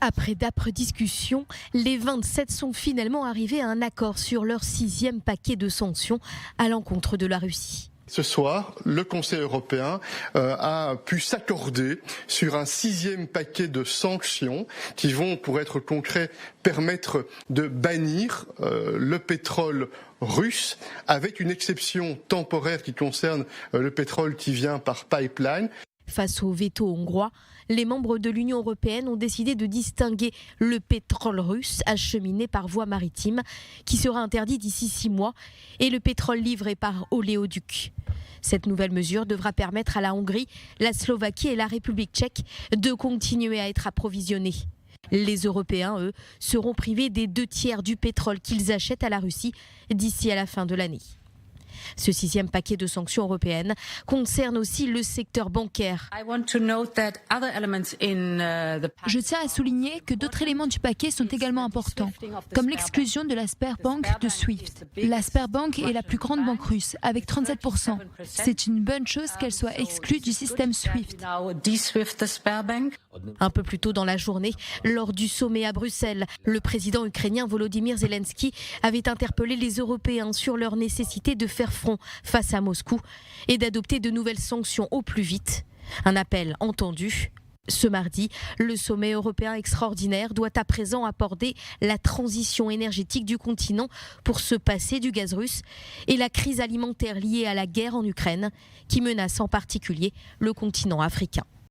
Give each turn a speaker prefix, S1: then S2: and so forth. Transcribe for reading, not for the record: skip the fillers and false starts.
S1: Après d'âpres discussions, les 27 sont finalement arrivés à un accord sur leur 6e paquet de sanctions à l'encontre de la Russie.
S2: Ce soir, le Conseil européen a pu s'accorder sur un 6e paquet de sanctions qui vont, pour être concret, permettre de bannir le pétrole russe, avec une exception temporaire qui concerne le pétrole qui vient par pipeline.
S1: Face au veto hongrois, les membres de l'Union européenne ont décidé de distinguer le pétrole russe acheminé par voie maritime, qui sera interdit d'ici 6 mois, et le pétrole livré par oléoduc. Cette nouvelle mesure devra permettre à la Hongrie, la Slovaquie et la République tchèque de continuer à être approvisionnés. Les Européens, eux, seront privés des 2/3 du pétrole qu'ils achètent à la Russie d'ici à la fin de l'année. Ce 6e paquet de sanctions européennes concerne aussi le secteur bancaire.
S3: Je tiens à souligner que d'autres éléments du paquet sont également importants, comme l'exclusion de la Sberbank de SWIFT. La Sberbank est la plus grande banque russe, avec 37%. C'est une bonne chose qu'elle soit exclue du système SWIFT.
S1: Un peu plus tôt dans la journée, lors du sommet à Bruxelles, le président ukrainien Volodymyr Zelensky avait interpellé les Européens sur leur nécessité de faire front face à Moscou et d'adopter de nouvelles sanctions au plus vite. Un appel entendu. Ce mardi, le sommet européen extraordinaire doit à présent aborder la transition énergétique du continent pour se passer du gaz russe et la crise alimentaire liée à la guerre en Ukraine qui menace en particulier le continent africain.